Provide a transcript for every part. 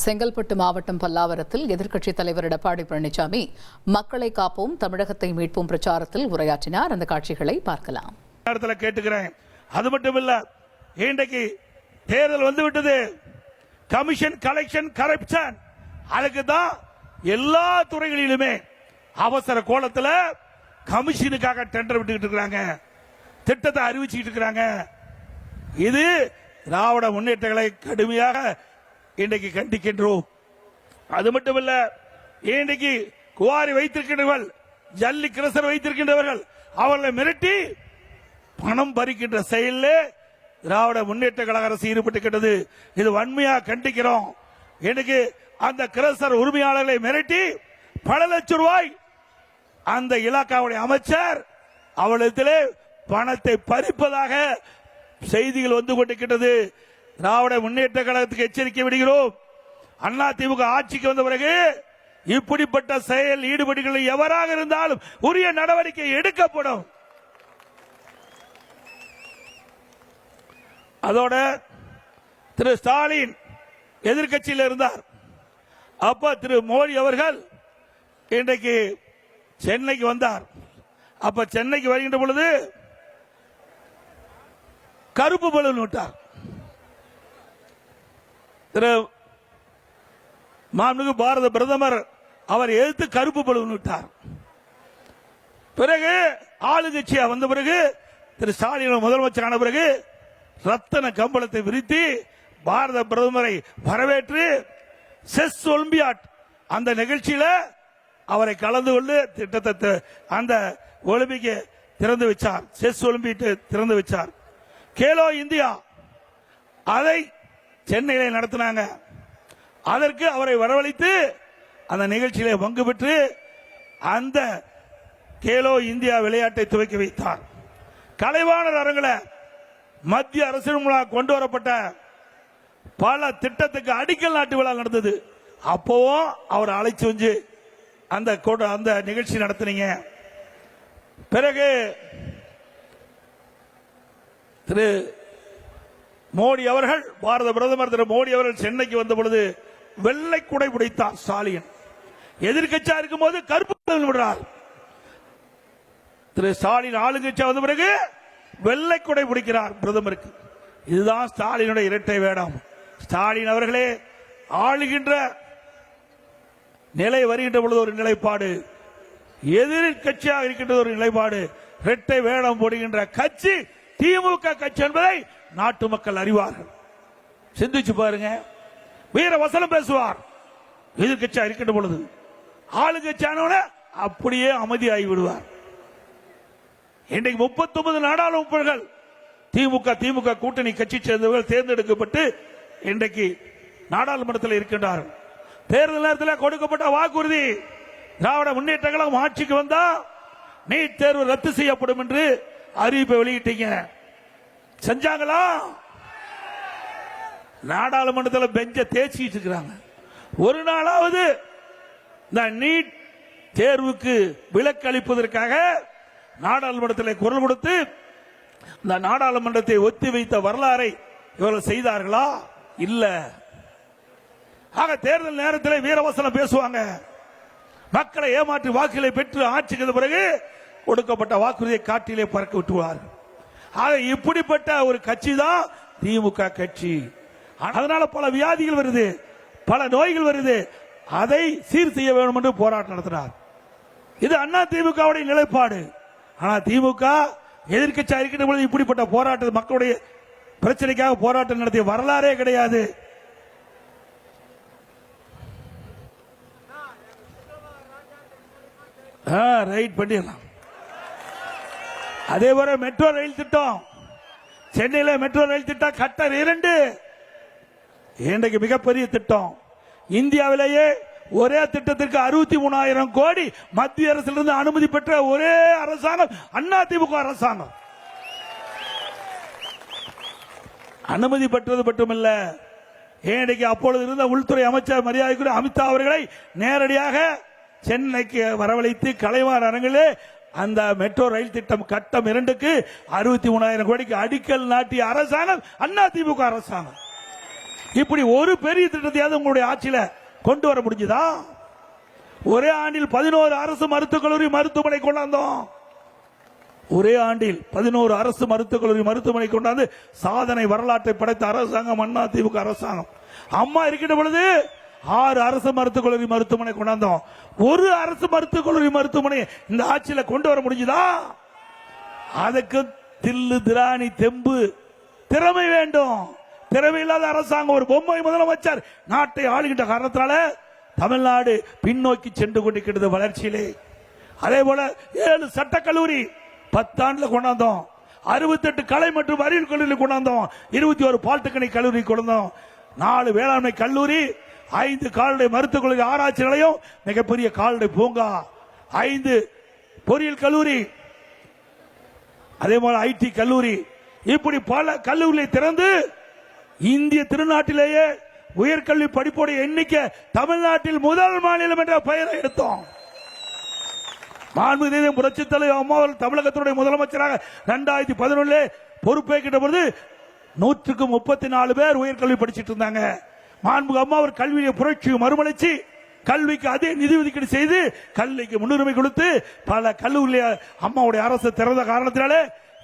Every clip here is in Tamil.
செங்கல்பட்டு மாவட்டம் பல்லாவரத்தில் எதிர்க்கட்சித் தலைவர் எடப்பாடி பழனிசாமி மக்களை காப்போம் தமிழகத்தை மீட்போம் பிரச்சாரத்தில் உரையாற்றினார். அந்த காட்சிகளை பார்க்கலாம். கேட்டுக்கிறேன். அது மட்டுமில்ல, இன்றைக்கு தேர்தல் வந்துவிட்டது. கமிஷன், கலெக்ஷன், கரப்ஷன், அதுக்கு தான் எல்லா துறைகளிலுமே அவசர கோலத்தில் கமிஷனுக்காக டெண்டர் விட்டுக்கிட்டு இருக்காங்க, திட்டத்தை அறிவிச்சுக்கிட்டு இருக்காங்க. இது திராவிட முன்னேற்றங்களை கடுமையாக இன்றைக்கு கண்டிக்கின்றோம். அது மட்டுமல்ல, இன்றைக்கு குவாரி வைத்திருக்கின்றவர்கள், ஜல்லி கிரசர் வைத்திருக்கின்றவர்கள், அவர்களை மிரட்டி பணம் பறிக்கின்ற செயலில் திராவிட முன்னேற்ற கழக அரசு ஈடுபட்டுக்கின்றது. இது வன்மையாக கண்டிக்கிறோம். இன்னைக்கு அந்த கிரசர் உரிமையாளர்களை மிரட்டி பல லட்சம் ரூபாய் அந்த இலாக்காவுடைய அமைச்சர் அவளிடத்திலே பணத்தை பறிப்பதாக செய்திகள் வந்து கொண்டிருக்கின்றது. திராவிட முன்னேற்ற கழகத்துக்கு எச்சரிக்கை விடுகிறோம். அதிமுக ஆட்சிக்கு வந்த பிறகு இப்படிப்பட்ட செயல் ஈடுபடுகிற எவராக இருந்தாலும் உரிய நடவடிக்கை எடுக்கப்படும். அதோட திரு ஸ்டாலின் எதிர்கட்சியில் இருந்தார். அப்ப திரு மோடி அவர்கள் இன்றைக்கு சென்னைக்கு வந்தார். அப்ப சென்னைக்கு வருகின்ற பொழுது கருப்பு பலூன் விட்டார். திரு மாண்புமிகு பாரத பிரதமர் அவர் எதிர்த்து கருப்பு பலூன் விட்டார். பிறகு ஆளுங்கட்சியா வந்த பிறகு திரு ஸ்டாலின் முதலமைச்சரான பிறகு ரத்தன கம்பளத்தை விரித்து பாரத பிரதமரை வரவேற்று செஸ் ஒலிம்பியாட் அந்த நிகழ்ச்சியில அவரை கலந்து கொண்டு திட்டத்தை அந்த ஒலிம்பிக்கை திறந்து வச்சார். செஸ் ஒலிம்பிக் திறந்து வச்சார். கேலோ இந்தியா அதை சென்னையில் நடத்தினாங்க. அதற்கு அவரை வரவழைத்து அந்த நிகழ்ச்சியிலே பங்கு பெற்று அந்த கேலோ இந்தியா விளையாட்டை துவக்கி வைத்தார். கலைவாணர் அரங்கில் மத்திய அரசு கொண்டு வரப்பட்ட பல திட்டத்துக்கு அடிக்கல் நாட்டு விழா நடந்தது. அப்பவும் அவர் அழைச்சு வந்து அந்த நிகழ்ச்சி நடத்தினீங்க. பிறகு திரு மோடி அவர்கள், பாரத பிரதமர் திரு மோடி அவர்கள் சென்னைக்கு வந்த பொழுது வெள்ளை குடை பிடித்தார் ஸ்டாலின். எதிர்கட்சியா இருக்கும் போது கருப்பு விடுறார். திரு ஸ்டாலின் ஆளுங்கட்சியா வந்த பிறகு வெள்ளை குடை பிடிக்கிறார் பிரதமருக்கு. இதுதான் ஸ்டாலினுடைய இரட்டை வேடம். ஸ்டாலின் அவர்களே ஆளுகின்ற நிலை வருகின்ற பொழுது ஒரு நிலைப்பாடு, எதிர்கட்சியாக இருக்கின்ற ஒரு நிலைப்பாடு, இரட்டை வேடம் போடுகின்ற கட்சி திமுக கட்சி என்பதை நாட்டு மக்கள் அறிவார்கள். சிந்திச்சு பாருங்க. வீர வசனம் பேசுவார் எதிர்கட்சியா இருக்கின்ற பொழுது, ஆளுங்கட்சியானவன அப்படியே அமைதியாகி விடுவார். இன்றைக்கு 39 நாடாளுமன்றங்கள் திமுக கூட்டணி கட்சி சேர்ந்தவர்கள் தேர்ந்தெடுக்கப்பட்டு இன்றைக்கு நாடாளுமன்றத்தில் இருக்கின்றார்கள். தேர்தல் நேரத்தில் கொடுக்கப்பட்ட வாக்குறுதி, திராவிட முன்னேற்ற கழகம் ஆட்சிக்கு வந்தா நீட் தேர்வு ரத்து செய்யப்படும் என்று அறிவிப்பை வெளியிட்டீங்க. செஞ்சாங்களா? நாடாளுமன்றத்தில் பெஞ்ச தேய்ச்சிட்டு இருக்கிறாங்க. ஒரு நாளாவது இந்த நீட் தேர்வுக்கு விலக்கு அளிப்பதற்காக நாடாளுமன்றத்தில் குரல் கொடுத்து இந்த நாடாளுமன்றத்தை ஒத்தி வைத்த வரலாறை இவர்கள் செய்தார்களா? இல்ல. ஆக தேர்தல் நேரத்தில் வீரவசனம் பேசுவாங்க, மக்களை ஏமாற்றி வாக்குகளை பெற்று ஆட்சிக்கு பிறகு கொடுக்கப்பட்ட வாக்குறுதியை காட்டிலே பறக்க விட்டுவார்கள். ஆக இப்படிப்பட்ட ஒரு கட்சி தான் திமுக கட்சி. அதனால பல வியாதிகள் வருது, பல நோய்கள் வருது. அதை சீர் செய்ய வேண்டும் என்று போராட்டம் நடத்தினார். இது அண்ணா திமுகவுடைய நிலைப்பாடு. ஆனா திமுக எதிர்க்கட்சியா இருக்கின்ற பொழுது இப்படிப்பட்ட போராட்டம், மக்களுடைய பிரச்சனைக்காக போராட்டம் நடத்திய வரலாறே கிடையாது. ரைட் பண்ணிடலாம். அதே போல மெட்ரோ ரயில் திட்டம், சென்னையில் மெட்ரோ ரயில் திட்டம் கட்டர் 2 இன்றைக்கு மிகப்பெரிய திட்டம். இந்தியாவிலேயே ஒரே திட்டத்திற்கு 63,000 கோடி மத்திய அரசிலிருந்து அனுமதி பெற்ற ஒரே அரசாங்கம் அண்ணா திமுக அரசாங்கம். அனுமதி பெற்றது மட்டுமல்ல, இன்றைக்கு அப்பொழுது இருந்த உள்துறை அமைச்சர் மரியாதைக்குரிய அமித்ஷா அவர்களை நேரடியாக சென்னைக்கு வரவழைத்து கலைவாணர் அரங்கிலே அந்த மெட்ரோ ரயில் திட்டம் கட்டம் 2க்கு 63,000 கோடிக்கு அடிக்கல் நாட்டிய அரசாங்கம் அண்ணா திமுக அரசாங்கம். இப்படி ஒரு பெரிய திட்டத்தையாவது உங்களுடைய ஆட்சியில கொண்டு வர முடிஞ்சதா? ஒரே ஆண்டில் 11 அரசு மருத்துவக் கல்லூரி மருத்துவமனை கொண்டாந்தோம். ஒரே ஆண்டில் 11 அரசு மருத்துவக் கல்லூரி மருத்துவமனை கொண்டாந்து சாதனை வரலாற்றை படைத்த அரசாங்கம் அண்ணா திமுக அரசாங்கம். அம்மா இருக்கின்ற பொழுது 6 அரசு மருத்துவக் கல்லூரி மருத்துவமனை கொண்டாந்தோம். ஒரு அரசு மருத்துவக் கல்லூரி மருத்துவமனை இந்த ஆட்சியில கொண்டு வர முடிஞ்சதா? அதுக்கு தில்லு திராணி தெம்பு திறமை வேண்டும். திறமை இல்லாத அரசாங்கம் ஒரு பொம்மை முதலமைச்சர் நாட்டை ஆளுகின்ற காரணத்தினால தமிழ்நாடு பின்னோக்கி சென்று கொண்டிருக்கிறது வளர்ச்சியிலே. அதே போல 7 சட்டக்கல்லூரி 10 ஆண்டுல கொண்டாந்தோம். 68 கலை மற்றும் அறிவியல் கல்லூரி கொண்டாந்தோம். 21 பாலிடெக்னிக் கல்லூரி கொண்டாந்தோம். 4 வேளாண்மை கல்லூரி, 5 கால்நடை மருத்துவக் கல்லூரி ஆராய்ச்சி நிலையம், மிகப்பெரிய கால்நடை பூங்கா, 5 பொறியியல் கல்லூரி, அதே போல ஐடி கல்லூரி, இப்படி பல கல்லூரிகளை திறந்து இந்திய திருநாட்டிலேயே உயர்கல்வி படிப்போடைய எண்ணிக்கை தமிழ்நாட்டில் முதல் மாநிலம் என்ற பெயரை எடுத்தோம். மாண்புமிகு புரட்சித் தலைவர் அம்மா அவர்கள் தமிழகத்தினுடைய முதலமைச்சராக 2011 பொறுப்பேற்கின்ற பொழுது 134 பேர் உயர்கல்வி படிச்சிட்டு இருந்தாங்க. மாண்புமிகு அம்மா அவர் கல்வியை புரட்சி மறுமலர்ச்சி கல்விக்கு அதே நிதி ஒதுக்கீடு செய்து கல்விக்கு முன்னுரிமை கொடுத்து பல கல்லூரியில அம்மாவுடைய அரசு திறந்த காரணத்தினாலே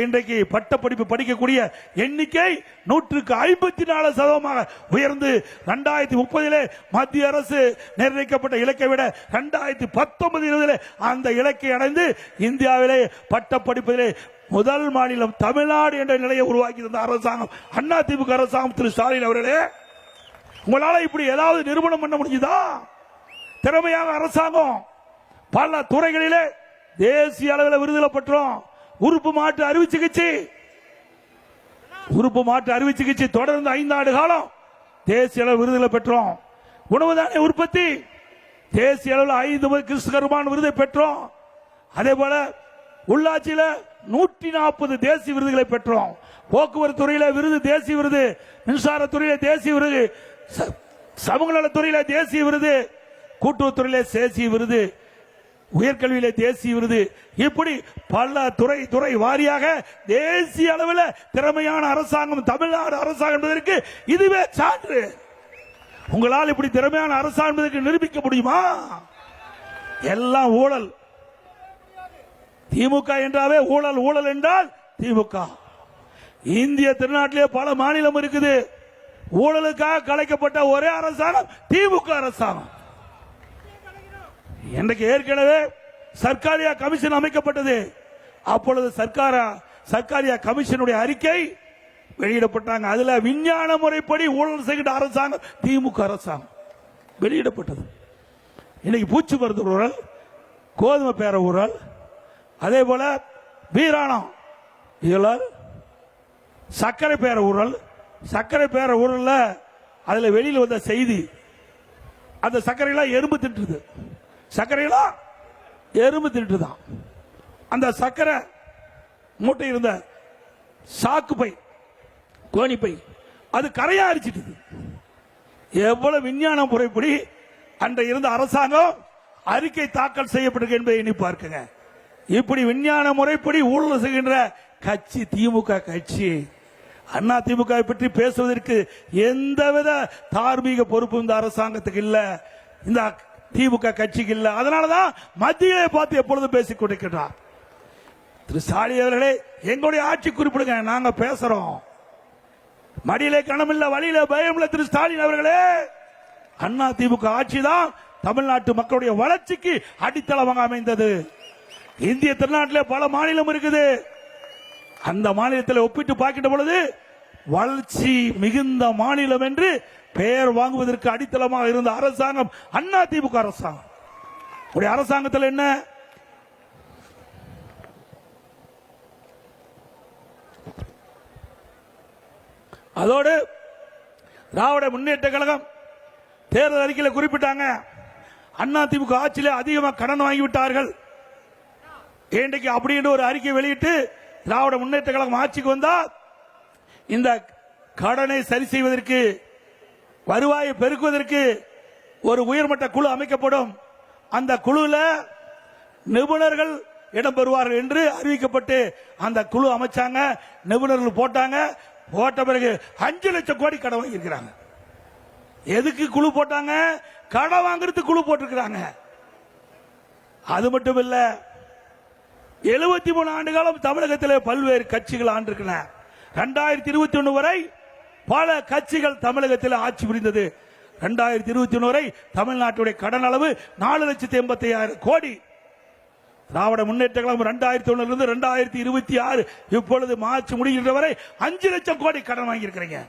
இன்றைக்கு பட்டப்படிப்பு படிக்கக்கூடிய எண்ணிக்கை 154% உயர்ந்து 2030 மத்திய அரசு நிர்ணயிக்கப்பட்ட இலக்கை விட 2019 அந்த இலக்கை அடைந்து இந்தியாவிலே பட்டப்படிப்பிலே முதல் மாநிலம் தமிழ்நாடு என்ற நிலையை உருவாக்கி தந்த அரசாங்கம் அண்ணா திமுக அரசாங்கம். திரு ஸ்டாலின் அவர்களே, உங்களால இப்படி ஏதாவது நிரூபணம் பண்ண முடியுதா? திறமையாக அரசாங்கம் பல துறைகளிலே தேசிய அளவில் விருதுகளை பெற்றோம். உறுப்பு மாற்று அறுவை சிகிச்சை தொடர்ந்து 5 ஆண்டு காலம் தேசிய அளவில் விருதுகளை பெற்றோம். உணவு தானிய உற்பத்தி தேசிய அளவில் 5 கிறிஸ்துகர்மான் விருதை பெற்றோம். அதே போல உள்ளாட்சியில 140 தேசிய விருதுகளை பெற்றோம். போக்குவரத்து துறையில விருது தேசிய விருது, மின்சாரத்துறையில தேசிய விருது, சமூக நலத்துறையில தேசிய விருது, கூட்டுறவுத்துறையில தேசிய விருது, உயர்கல்வியில தேசிய விருது, இப்படி பல துறை வாரியாக தேசிய அளவில் திறமையான அரசாங்கம் தமிழ்நாடு அரசாங்கம் என்பதற்கு இதுவே சான்று. உங்களால் இப்படி திறமையான அரசாங்கம் என்பதற்கு நிரூபிக்க முடியுமா? எல்லாம் ஊழல். திமுக என்றாவே ஊழல், ஊழல் என்றால் திமுக. இந்திய திருநாட்டிலே பல மாநிலம் இருக்குது. ஊழலுக்காக கலைக்கப்பட்ட ஒரே அரசாங்கம் திமுக அரசாங்கம். இன்றைக்கு ஏற்கனவே சர்க்காரியா கமிஷன் அமைக்கப்பட்டது. அப்பொழுது சர்க்காரியா கமிஷனுடைய அறிக்கை வெளியிடப்பட்டாங்க. அதுல விஞ்ஞான முறைப்படி ஊழல் செய்கின்ற அரசாங்கம் திமுக அரசாங்கம் வெளியிடப்பட்டது. இன்னைக்கு பூச்சி மருந்து ஊழல், கோதுமை பேர ஊழல், அதே போல வீராணம் ஊழல், சர்க்கரை பேர ஊழல். சர்க்கரை பேர ஊழல்ல அதுல வெளியில் வந்த செய்தி, அந்த சர்க்கரையெல்லாம் எறும்பு தின்றுது. சர்க்கரையெல்லாம் எறும்பு தின்றுதான். அந்த சர்க்கரை மூட்டை இருந்த சாக்கு பை, கோணிப்பை, அது கரையா அரிச்சிட்டு. எவ்வளவு விஞ்ஞான முறைப்படி அன்ற இருந்த அரசாங்கம் அறிக்கை தாக்கல் செய்யப்பட்டிருக்கு என்பதை எண்ணி பார்க்குங்க. இப்படி விஞ்ஞான முறைப்படி ஊழல் செய்கின்ற கட்சி திமுக கட்சி. அண்ணா திமுக பற்றி பேசுவதற்கு எந்தவித தார்மீக பொறுப்பு இந்த அரசாங்கத்துக்கு இல்ல, இந்த திமுக கட்சிக்கு இல்ல. அதனாலதான் மத்தியை பார்த்து எப்பொழுதும் பேசிக் கொண்டிருக்கிறார். திரு ஸ்டாலின் அவர்களே, எங்களுடைய ஆட்சி குறிப்பிடுங்க, நாங்க பேசுறோம். மடியிலே கணமில்ல, வழியில பயம் இல்ல. திரு ஸ்டாலின் அவர்களே, அண்ணா திமுக ஆட்சி தான் தமிழ்நாட்டு மக்களுடைய வளர்ச்சிக்கு அடித்தளமாக அமைந்தது. இந்திய திருநாட்டிலே பல மாநிலம் இருக்குது. அந்த மாநிலத்தில் ஒப்பிட்டு பார்க்கின்ற பொழுது வளர்ச்சி மிகுந்த மாநிலம் என்று பெயர் வாங்குவதற்கு அடித்தளமாக இருந்த அரசாங்கம் அண்ணா திமுக அரசாங்கம். உடைய அரசாங்கத்தில் என்ன? அதோடு திராவிட முன்னேற்ற கழகம் தேர்தல் அறிக்கையில் குறிப்பிட்டாங்க, அண்ணா திமுக ஆட்சியிலே அதிகமாக கடன் வாங்கிவிட்டார்கள். இன்றைக்கு அப்படின்னு ஒரு அறிக்கை வெளியிட்டு திராவிட முன்னேற்ற கழகம் ஆட்சிக்கு வந்தா இந்த கடனை சரி செய்வதற்கு, வருவாயை பெருக்குவதற்கு ஒரு உயர்மட்ட குழு அமைக்கப்படும். அந்த குழுவில் நிபுணர்கள் இடம்பெறுவார்கள் என்று அறிவிக்கப்பட்டு அந்த குழு அமைச்சாங்க. நிபுணர்கள் போட்டாங்க. போட்ட பிறகு 5 லட்சம் கோடி கடன் வாங்கியிருக்கிறாங்க. எதுக்கு குழு போட்டாங்க? கடன் வாங்குறதுக்கு குழு போட்டிருக்கிறாங்க. அது மட்டும் இல்ல, 73 ஆண்டு காலம் தமிழகத்தில் பல்வேறு கட்சிகள் ஆண்டிருக்கின்றன. 2021 வரை பல கட்சிகள் தமிழகத்தில் ஆட்சி புரிந்தது. 2021 வரை தமிழ்நாட்டுடைய கடன் அளவு 4,85,000 கோடி. திராவிட முன்னேற்ற கழகம் 2001 இருந்து 2026 இப்பொழுது மார்ச் முடிகின்ற வரை 5 லட்சம் கோடி கடன் வாங்கியிருக்கிறீங்க.